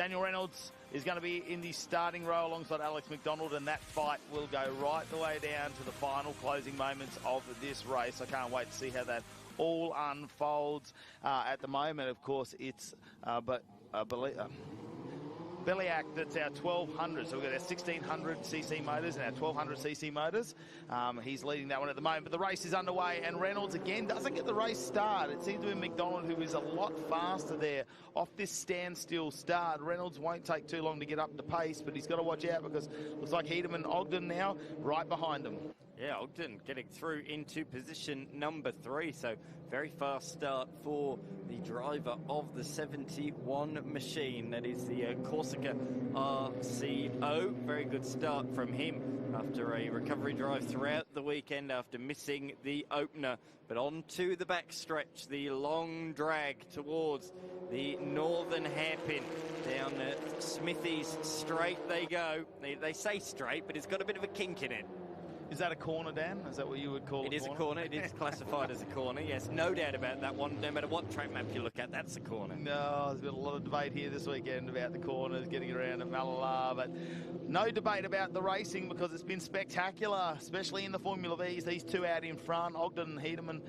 Daniel Reynolds is going to be in the starting row alongside Alex McDonald, and that fight will go right the way down to the final closing moments of this race. I can't wait to see how that all unfolds. At the moment, of course, it's Beliak, that's our 1200. So we've got our 1600cc motors and our 1200cc motors. He's leading that one at the moment. But the race is underway, and Reynolds again doesn't get the race start. It seems to be McDonald who is a lot faster there off this standstill start. Reynolds won't take too long to get up to pace, but he's got to watch out because it looks like Heedham and Ogden now right behind him. Yeah, Ogden getting through into position number 3. So very fast start for the driver of the 71 machine. That is the Corsica RCO. Very good start from him after a recovery drive throughout the weekend after missing the opener. But on to the backstretch, the long drag towards the northern hairpin. Down Smithies straight they go. They say straight, but it's got a bit of a kink in it. Is that a corner, Dan? Is that what you would call it? It is a corner. It is classified as a corner, yes. No doubt about that one. No matter what track map you look at, that's a corner. No, there's been a lot of debate here this weekend about the corners, getting around at Mallala, but no debate about the racing because it's been spectacular, especially in the Formula Vs. These two out in front, Ogden and Heedham.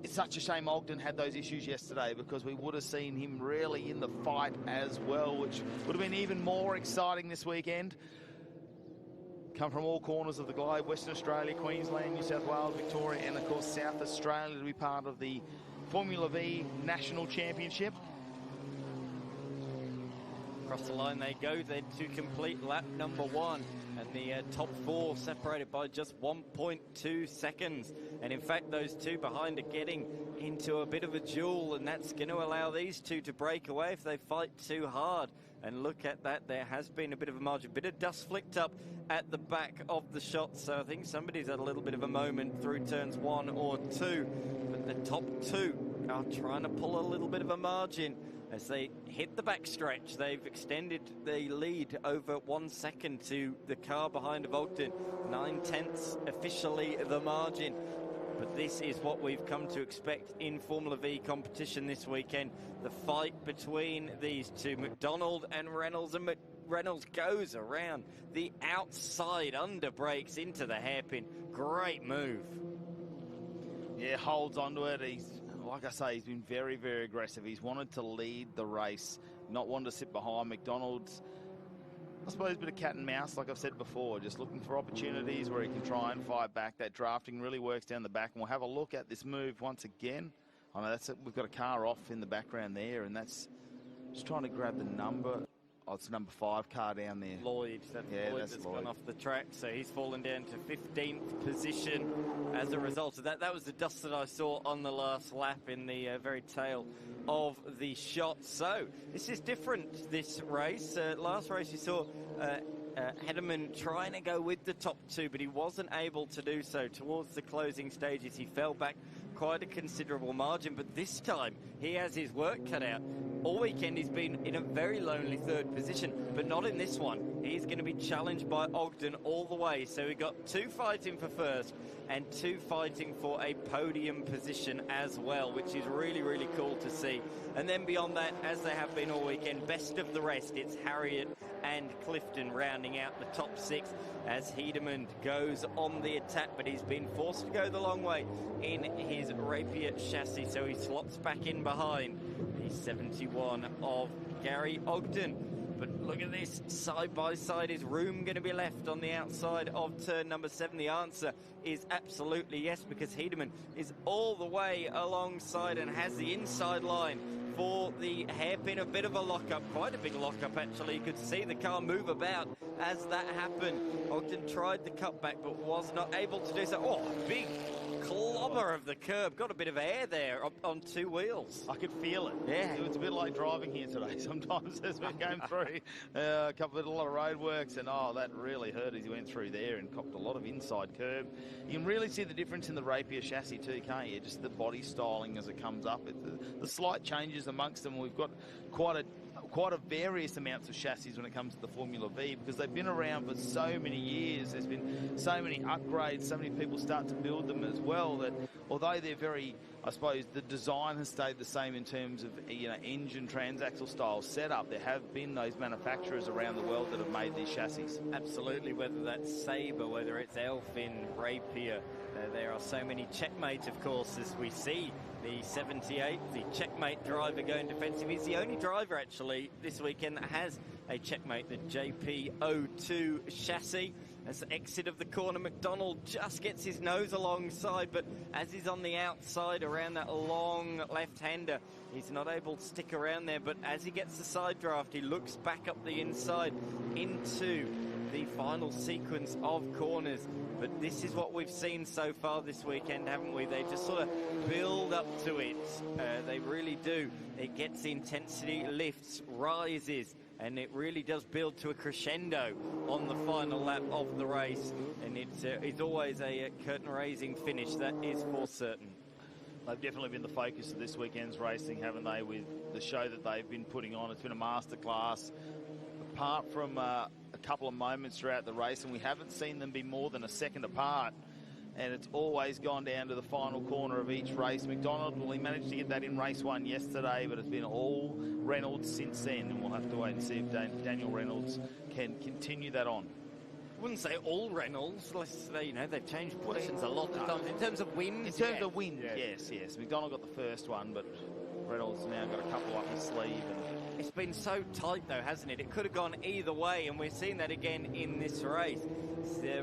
It's such a shame Ogden had those issues yesterday because we would have seen him really in the fight as well, which would have been even more exciting this weekend. Come from all corners of the globe, Western Australia, Queensland, New South Wales, Victoria, and of course South Australia to be part of the Formula V National Championship. Across the line they go then to complete lap number 1. And the top 4 separated by just 1.2 seconds. And in fact, those two behind are getting into a bit of a duel, and that's going to allow these two to break away if they fight too hard. And look at that, there has been a bit of a margin, bit of dust flicked up at the back of the shot. So I think somebody's had a little bit of a moment through turns 1 or 2. But the top 2 are trying to pull a little bit of a margin. As they hit the backstretch, they've extended the lead over 1 second to the car behind of Ogden. 9/10 officially the margin. But this is what we've come to expect in Formula V competition this weekend. The fight between these two, McDonald and Reynolds. And Reynolds goes around the outside, under brakes into the hairpin. Great move. Yeah, holds onto it. Like I say, he's been very, very aggressive. He's wanted to lead the race, not wanted to sit behind. McDonald's, I suppose, a bit of cat and mouse, like I've said before, just looking for opportunities where he can try and fight back. That drafting really works down the back, and we'll have a look at this move once again. I know that's it. We've got a car off in the background there, and that's just trying to grab the number. Oh, it's number 5 car down there. Lloyd. Lloyd that's gone off the track. So he's fallen down to 15th position as a result of that. That was the dust that I saw on the last lap in the very tail of the shot. So this is different, this race. Last race you saw Hedeman trying to go with the top 2, but he wasn't able to do so. Towards the closing stages, he fell back quite a considerable margin, but this time he has his work cut out. All weekend he's been in a very lonely 3rd position, but not in this one. He's going to be challenged by Ogden all the way. So we got 2 fighting for 1st and 2 fighting for a podium position as well, which is really, really cool to see. And then beyond that, as they have been all weekend, best of the rest, it's Harriet and Clifton rounding out the top 6 as Heedham goes on the attack, but he's been forced to go the long way in his Rapier chassis, so he slots back in behind the 71 of Gary Ogden. But look at this, side by side. Is room going to be left on the outside of turn number 7? The answer is absolutely yes, because Heedham is all the way alongside and has the inside line for the hairpin. A bit of a lockup, quite a big lockup actually. You could see the car move about as that happened. Ogden tried the cutback but was not able to do so. Oh, big clobber of the curb. Got a bit of air there on 2 wheels. I could feel it. Yeah. It's a bit like driving here today sometimes as we came through a lot of road works, and that really hurt as he went through there and copped a lot of inside curb. You can really see the difference in the Rapier chassis too, can't you? Just the body styling as it comes up. The slight changes amongst them. We've got quite a quite a various amounts of chassis when it comes to the Formula V, because they've been around for so many years. There's been so many upgrades, so many people start to build them as well, that although they're very, I suppose, the design has stayed the same in terms of, you know, engine transaxle style setup, there have been those manufacturers around the world that have made these chassis. Absolutely, whether that's Sabre, whether it's Elfin, Rapier, there are so many. Checkmate, of course, as we see the 78, the Checkmate driver going defensive. He's the only driver actually this weekend that has a Checkmate, the JP02 chassis. As the exit of the corner, McDonald just gets his nose alongside, but as he's on the outside around that long left-hander, he's not able to stick around there. But as he gets the side draft, he looks back up the inside into the final sequence of corners. But this is what we've seen so far this weekend, haven't we? They just sort of build up to it. They really do. It gets the intensity, lifts, rises, and it really does build to a crescendo on the final lap of the race. And it's always a curtain-raising finish, that is for certain. They've definitely been the focus of this weekend's racing, haven't they, with the show that they've been putting on. It's been a masterclass. Apart from a couple of moments throughout the race, and we haven't seen them be more than a second apart, and it's always gone down to the final corner of each race. McDonald, well, he managed to get that in race 1 yesterday, but it's been all Reynolds since then, and we'll have to wait and see if Daniel Reynolds can continue that on. I wouldn't say all Reynolds. You know, they've changed positions a lot of times. In terms of wins, in terms of wins, yes. McDonald got the first one, but Reynolds now got a couple up his sleeve. And it's been so tight, though, hasn't it? It could have gone either way, and we're seeing that again in this race.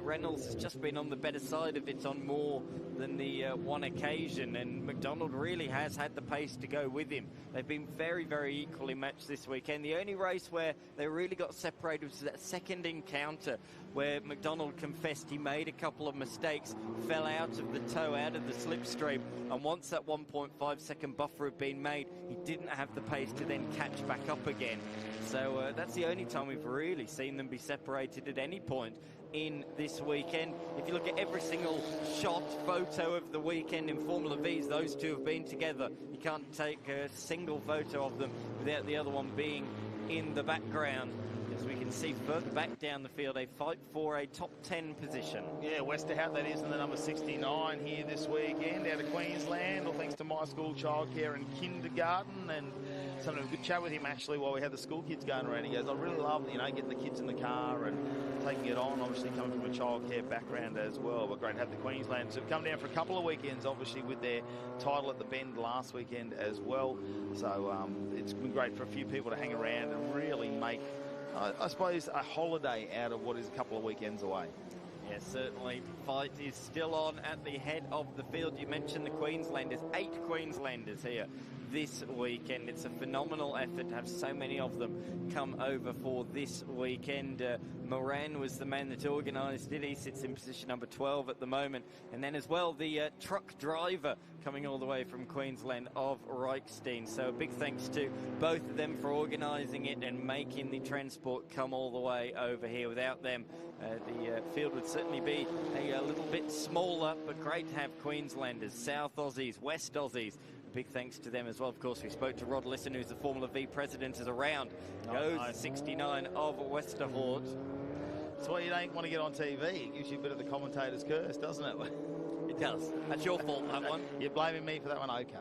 Reynolds has just been on the better side of it on more than the one occasion, and McDonald really has had the pace to go with him. They've been very, very equally matched this weekend. The only race where they really got separated was that second encounter, where McDonald confessed he made a couple of mistakes, fell out of the toe, out of the slipstream, and once that 1.5 second buffer had been made, he didn't have the pace to then catch back up again. So that's the only time we've really seen them be separated at any point in this weekend. If you look at every single shot, photo of the weekend in Formula V's, those two have been together. You can't take a single photo of them without the other one being in the background. As we can see further back down the field, a fight for a top 10 position. Yeah, Westerhout, that is, in the number 69 here this weekend out of Queensland, all thanks to My School Childcare and Kindergarten. And something a good chat with him actually while we had the school kids going around. He goes, I really love, you know, getting the kids in the car and taking it on, obviously coming from a childcare background as well. But great to have the Queensland to come down for a couple of weekends, obviously with their title at the Bend last weekend as well. So it's been great for a few people to hang around and really make, I suppose, a holiday out of what is a couple of weekends away. Yes, certainly. Fight is still on at the head of the field. You mentioned the Queenslanders, 8 Queenslanders here this weekend. It's a phenomenal effort to have so many of them come over for this weekend. Moran was the man that organised it. He sits in position number 12 at the moment. And then as well, the truck driver coming all the way from Queensland of Reichstein. So a big thanks to both of them for organising it and making the transport come all the way over here. Without them, the field would certainly be a little bit smaller, but great to have Queenslanders, South Aussies, West Aussies. Big thanks to them as well. Of course, we spoke to Rod Lisson, who's the Formula V president, is around. Goes 69 of Westerhout. That's why you don't want to get on TV. It gives you a bit of the commentator's curse, doesn't it? It does. That's your fault, that one. You're blaming me for that one? Okay.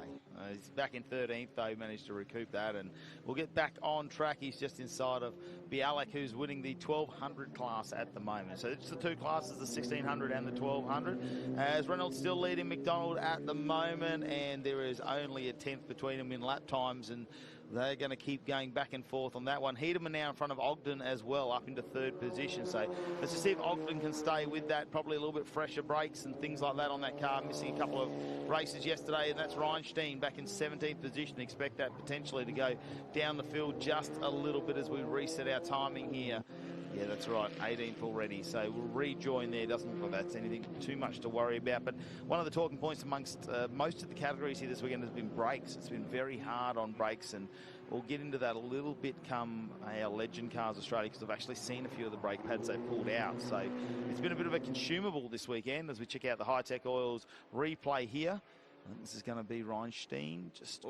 He's back in 13th, though, managed to recoup that, and we'll get back on track. He's just inside of Bialek, who's winning the 1200 class at the moment. So it's the two classes, the 1600 and the 1200. As Reynolds still leading McDonald at the moment, and there is only a 10th between them in lap times, and they're going to keep going back and forth on that one. Hedeman now in front of Ogden as well, up into 3rd position. So let's just see if Ogden can stay with that. Probably a little bit fresher brakes and things like that on that car. Missing a couple of races yesterday, and that's Reinstein back in 17th position. Expect that potentially to go down the field just a little bit as we reset our timing here. Yeah, that's right, 18th already. So we'll rejoin there. Doesn't look like that's anything too much to worry about. But one of the talking points amongst most of the categories here this weekend has been brakes. It's been very hard on brakes, and we'll get into that a little bit come our Legend Cars Australia, because I've actually seen a few of the brake pads they've pulled out. So it's been a bit of a consumable this weekend as we check out the High-Tech Oils replay here. And this is going to be Reinstein. Just,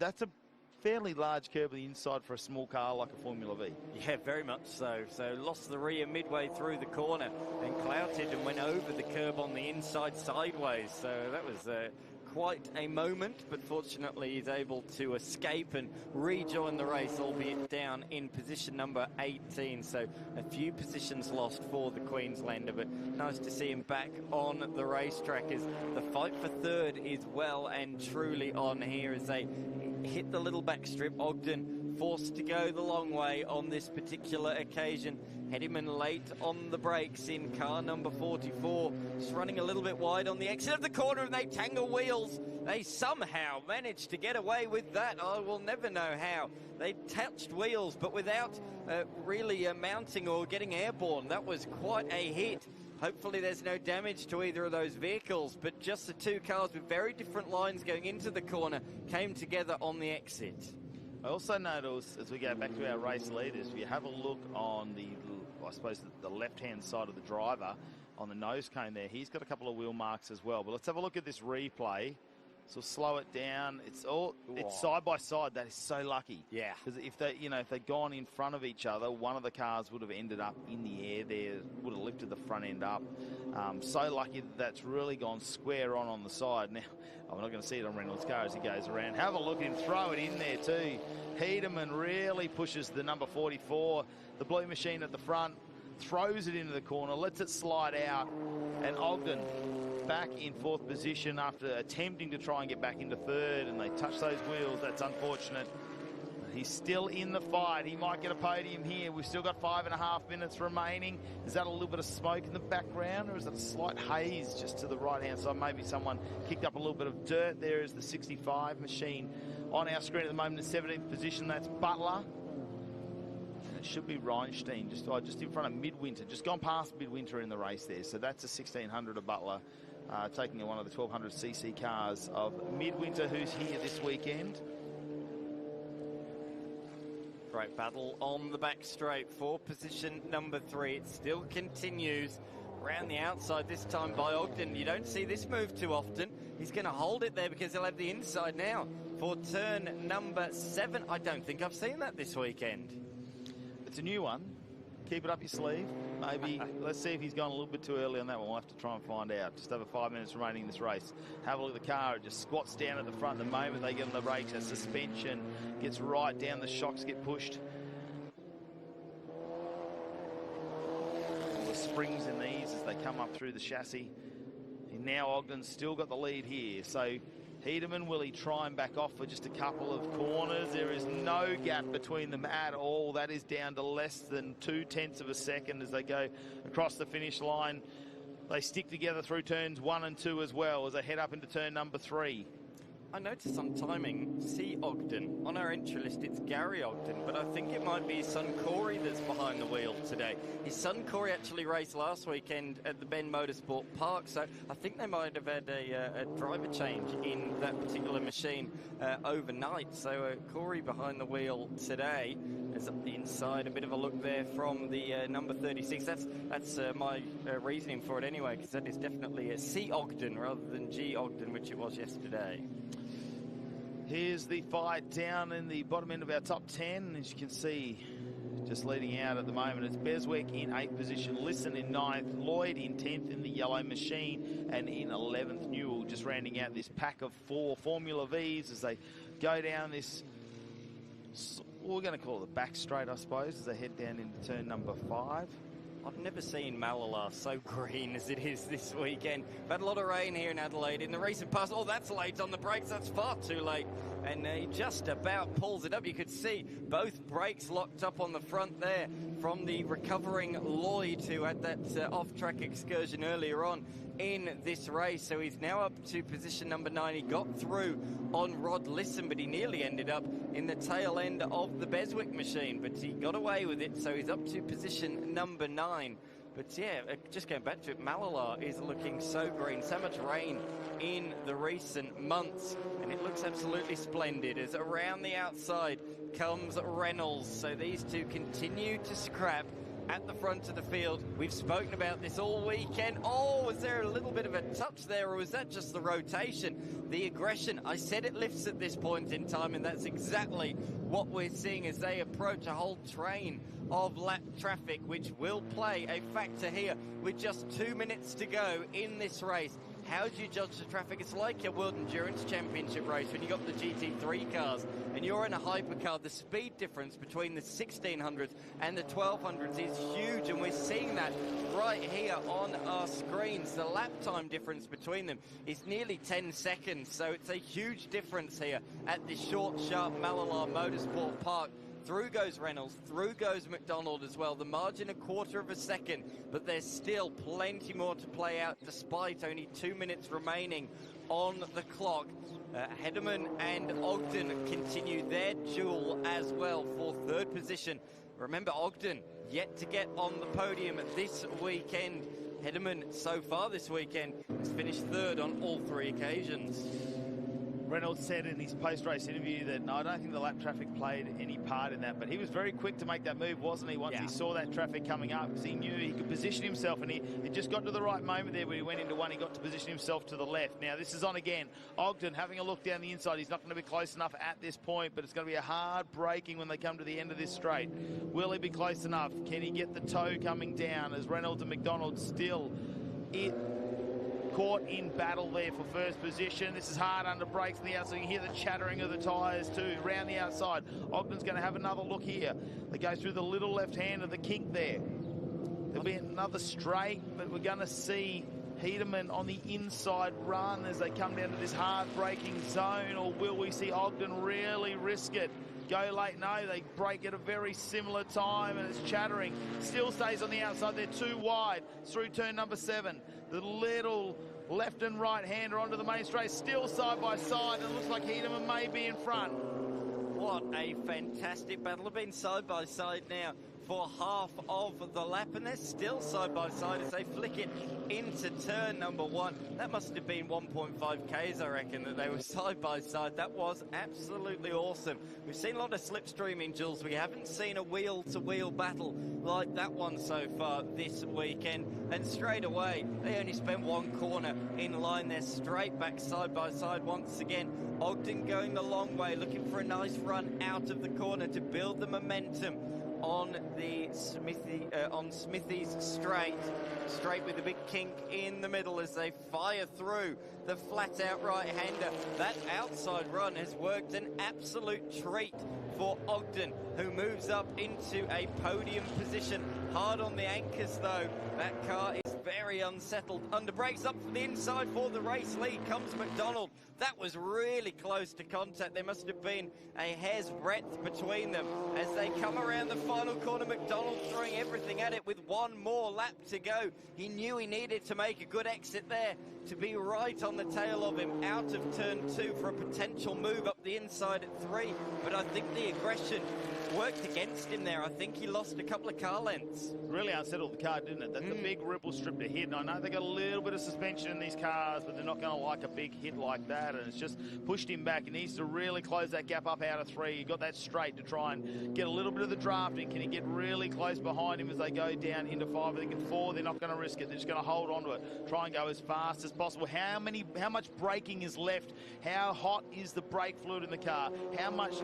that's a fairly large curb on the inside for a small car like a Formula V. Yeah, very much so. So lost the rear midway through the corner and clouted and went over the curb on the inside sideways. So that was quite a moment, but fortunately he's able to escape and rejoin the race, albeit down in position number 18. So a few positions lost for the Queenslander, but nice to see him back on the racetrack as the fight for third is well and truly on here as they hit the little back strip. Ogden forced to go the long way on this particular occasion. Headiman late on the brakes in car number 44, just running a little bit wide on the exit of the corner, and they tangle wheels. They somehow managed to get away with that. I will never know how. They touched wheels, but without really mounting or getting airborne. That was quite a hit. Hopefully there's no damage to either of those vehicles, but just the two cars with very different lines going into the corner came together on the exit. I also noticed, as we go back to our race leaders, if you have a look on the, I suppose, the left-hand side of the driver on the nose cone there, he's got a couple of wheel marks as well. But let's have a look at this replay. So slow it down. It's side by side. That is so lucky. Yeah. Because if they'd gone in front of each other, one of the cars would have ended up in the air there, would have lifted the front end up. So lucky that's really gone square on the side. Now, I'm not going to see it on Reynolds' car as he goes around. Have a look at him throw it in there too. Heederman really pushes the number 44, the blue machine at the front, throws it into the corner, lets it slide out, and Ogden back in fourth position after attempting to try and get back into third, and they touch those wheels. That's unfortunate. He's still in the fight. He might get a podium here. We've still got 5.5 minutes remaining. Is that a little bit of smoke in the background, or is that a slight haze just to the right-hand side? Maybe someone kicked up a little bit of dirt. There is the 65 machine on our screen at the moment in 17th position. That's Butler. And it should be Reinstein, just in front of Midwinter. Just gone past Midwinter in the race there. So that's a 1600 of Butler, taking one of the 1200cc cars of Midwinter, who's here this weekend. Great battle on the back straight for position number 3. It still continues around the outside, this time by Ogden. You don't see this move too often. He's going to hold it there because he'll have the inside now for turn number 7. I don't think I've seen that this weekend. It's a new one. Keep it up your sleeve. Maybe let's see if he's gone a little bit too early on that one. We'll have to try and find out. Just over 5 minutes remaining in this race. Have a look at the car. It just squats down at the front. The moment they get on the brakes, the suspension gets right down. The shocks get pushed. All the springs in these as they come up through the chassis. And now Ogden's still got the lead here. So Heederman, will he try and back off for just a couple of corners? There is no gap between them at all. That is down to less than 0.2 of a second as they go across the finish line. They stick together through turns 1 and 2 as well as they head up into turn number 3. I noticed on timing, C. Ogden. On our entry list, it's Gary Ogden, but I think it might be his son Corey that's behind the wheel today. His son Corey actually raced last weekend at the Ben Motorsport Park, so I think they might have had a driver change in that particular machine overnight. So Corey behind the wheel today. There's up the inside, a bit of a look there from the number 36. That's my reasoning for it anyway, because that is definitely a C. Ogden rather than G. Ogden, which it was yesterday. Here's the fight down in the bottom end of our top 10. As you can see, just leading out at the moment, it's Beswick in 8th position, Lisson in 9th, Lloyd in 10th in the yellow machine, and in 11th, Newell just rounding out this pack of 4 Formula Vs as they go down this, we're going to call it the back straight, I suppose, as they head down into turn number 5. I've never seen Mallala so green as it is this weekend. We've had a lot of rain here in Adelaide. In the recent past, oh, that's late on the brakes. That's far too late. And he just about pulls it up. You could see both brakes locked up on the front there from the recovering Lloyd, who had that off-track excursion earlier on in this race. So he's now up to position number 9. He got through on Rod Lisson, but he nearly ended up in the tail end of the Beswick machine, but he got away with it. So he's up to position number 9. But yeah, just going back to it, Mallala is looking so green. So much rain in the recent months, and it looks absolutely splendid as around the outside comes Reynolds. So these two continue to scrap at the front of the field. We've spoken about this all weekend. Oh, was there a little bit of a touch there, or was that just the rotation? The aggression, I said it lifts at this point in time, and that's exactly what we're seeing as they approach a whole train of lap traffic, which will play a factor here with just 2 minutes to go in this race. How do you judge the traffic? It's like a World Endurance Championship race when you got the GT3 cars and you're in a hypercar. The speed difference between the 1600s and the 1200s is huge, and we're seeing that right here on our screens. The lap time difference between them is nearly 10 seconds, so it's a huge difference here at this short, sharp Mallala Motorsport Park. Through goes Reynolds, through goes McDonald as well. The margin a quarter of a second, but there's still plenty more to play out despite only 2 minutes remaining on the clock. Hedderman and Ogden continue their duel as well for third position. Remember, Ogden yet to get on the podium this weekend. Hedderman so far this weekend has finished third on all 3 occasions. Reynolds said in his post-race interview that, no, I don't think the lap traffic played any part in that, but he was very quick to make that move, wasn't he, once he saw that traffic coming up, because he knew he could position himself, and he just got to the right moment there where he went into one, he got to position himself to the left. Now, this is on again. Ogden having a look down the inside. He's not going to be close enough at this point, but it's going to be a hard braking when they come to the end of this straight. Will he be close enough? Can he get the toe coming down as Reynolds and McDonald still caught in battle there for first position? This is hard under brakes on the outside. You can hear the chattering of the tyres too. Round the outside, Ogden's going to have another look here. They go through the little left hand of the kink there. There'll be another straight, but we're going to see Hedderman on the inside run as they come down to this hard braking zone, or will we see Ogden really risk it? Go late? No, they brake at a very similar time, and it's chattering. Still stays on the outside. They're too wide. It's through turn number 7. The little left and right hander onto the main straight, still side by side. It looks like Hedderman may be in front. What a fantastic battle. They've been side by side now for half of the lap, and they're still side by side as they flick it into turn number 1. That must have been 1.5 Ks, I reckon, that they were side by side. That was absolutely awesome. We've seen a lot of slipstreaming, Jules. We haven't seen a wheel-to-wheel battle like that one so far this weekend. And straight away, they only spent 1 corner in line. They're straight back side by side once again. Ogden going the long way, looking for a nice run out of the corner to build the momentum on the Smithy's straight with a big kink in the middle as they fire through the flat-out right-hander. That outside run has worked an absolute treat for Ogden, who moves up into a podium position. Hard on the anchors, though. That car is very unsettled. Under brakes up for the inside for the race lead comes McDonald. That was really close to contact. There must have been a hair's breadth between them as they come around the final corner. McDonald throwing everything at it with 1 more lap to go. He knew he needed to make a good exit there to be right on the tail of him out of turn 2 for a potential move up the inside at 3. But I think the aggression worked against him there. I think he lost a couple of car lengths. Really unsettled the car, didn't it? That's a big ripple strip to hit. And I know they got a little bit of suspension in these cars, but they're not going to like a big hit like that. And it's just pushed him back. He needs to really close that gap up out of 3. You got that straight to try and get a little bit of the drafting. Can he get really close behind him as they go down into 5? I think in 4, they're not going to risk it. They're just going to hold on to it. Try and go as fast as possible. How much braking is left? How hot is the brake fluid in the car? How much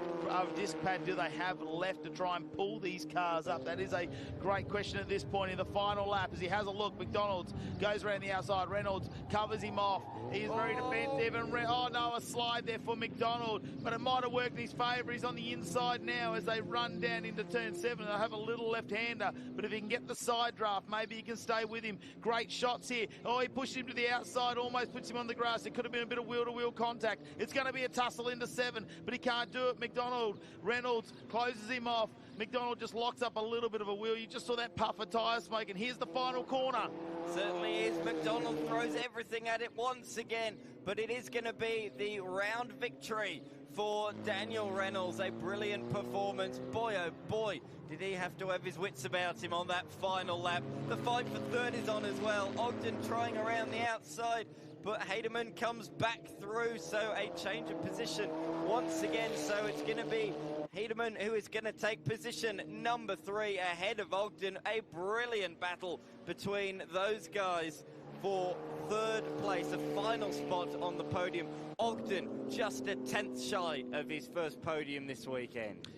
disc pad do they have left to try and pull these cars up? That is a great question at this point in the final lap as he has a look. McDonald goes around the outside. Reynolds covers him off. He is very defensive. And a slide there for McDonald, but it might have worked in his favour. He's on the inside now as they run down into turn 7. They'll have a little left-hander, but if he can get the side draft, maybe he can stay with him. Great shots here. Oh, he pushed him to the outside, almost puts him on the grass. It could have been a bit of wheel-to-wheel contact. It's going to be a tussle into 7, but he can't do it. McDonald, Reynolds closes him off. McDonald just locks up a little bit of a wheel. You just saw that puff of tyre smoke, and here's the final corner. Certainly is. McDonald throws everything at it once again, but it is going to be the round victory for Daniel Reynolds. A brilliant performance. Boy, oh boy, did he have to have his wits about him on that final lap. The fight for third is on as well. Ogden trying around the outside, but Hedderman comes back through, so a change of position once again. So it's going to be Hedeman, who is going to take position number 3 ahead of Ogden. A brilliant battle between those guys for 3rd place, a final spot on the podium. Ogden just a 10th shy of his first podium this weekend.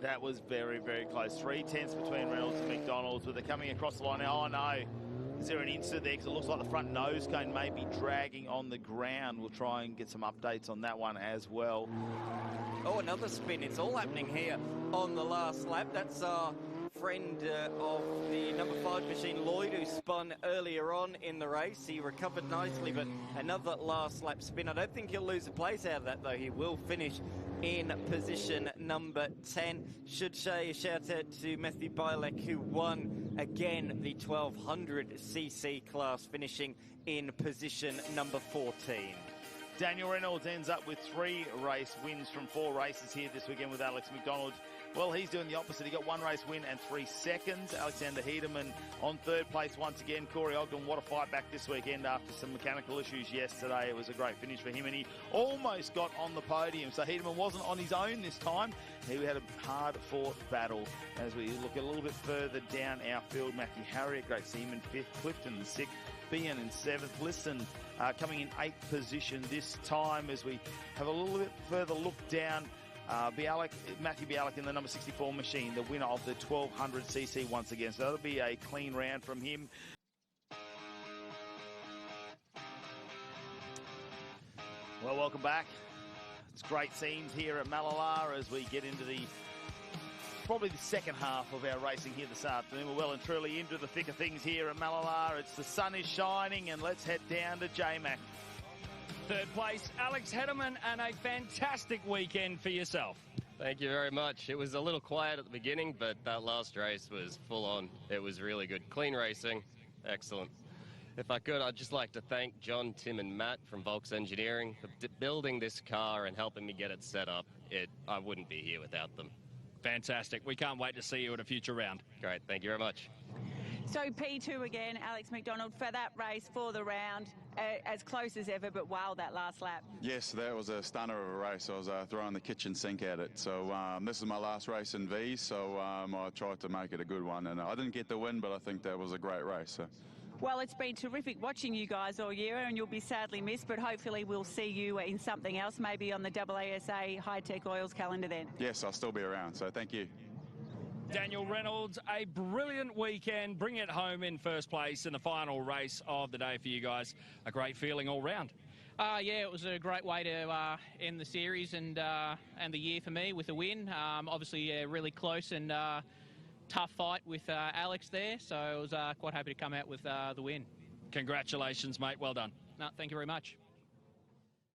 That was very, very close. 3/10 between Reynolds and McDonald's, but they're coming across the line now. Oh no, is there an insert there? Because it looks like the front nose cone may be dragging on the ground. We'll try and get some updates on that one as well. Oh, another spin. It's all happening here on the last lap. That's our friend of the number 5 machine, Lloyd, who spun earlier on in the race. He recovered nicely, but another last lap spin. I don't think he'll lose a place out of that, though. He will finish in position number 10. Should say a shout out to Matthew Bielek, who won again the 1200cc class, finishing in position number 14. Daniel Reynolds ends up with 3 race wins from 4 races here this weekend with Alex McDonald. Well, he's doing the opposite. He got 1 race win and 3 seconds. Alexander Hedeman on 3rd place once again. Corey Ogden, what a fight back this weekend after some mechanical issues yesterday. It was a great finish for him, and he almost got on the podium. So Hedeman wasn't on his own this time. He had a hard-fought battle. As we look a little bit further down our field, Matthew Harriet, great to see him in 5th, Clifton in 6th, Bean in 7th, Liston coming in 8th position this time. As we have a little bit further look down, Matthew Bielek in the number 64 machine, the winner of the 1200cc once again. So that'll be a clean round from him. Well, welcome back. It's great scenes here at Mallala as we get into probably the second half of our racing here this afternoon. We're well and truly into the thick of things here at Mallala. The sun is shining, and let's head down to J-Mac. 3rd place, Alex Hedeman, and a fantastic weekend for yourself. Thank you very much. It was a little quiet at the beginning, but that last race was full on. It was really good. Clean racing. Excellent. If I could, I'd just like to thank John, Tim and Matt from Volks Engineering for building this car and helping me get it set up. I wouldn't be here without them. Fantastic. We can't wait to see you at a future round. Great. Thank you very much. So P2 again, Alex McDonald, for that race, for the round, as close as ever, but wow, that last lap. Yes, that was a stunner of a race. I was throwing the kitchen sink at it. So this is my last race in V's, so I tried to make it a good one. And I didn't get the win, but I think that was a great race. So. Well, it's been terrific watching you guys all year, and you'll be sadly missed, but hopefully we'll see you in something else, maybe on the AASA High-Tech Oils calendar then. Yes, I'll still be around, so thank you. Daniel Reynolds, a brilliant weekend. Bring it home in 1st place in the final race of the day for you guys. A great feeling all round. Yeah, it was a great way to end the series and the year for me with a win. Obviously, really close and tough fight with Alex there, so I was quite happy to come out with the win. Congratulations, mate. Well done. No, thank you very much.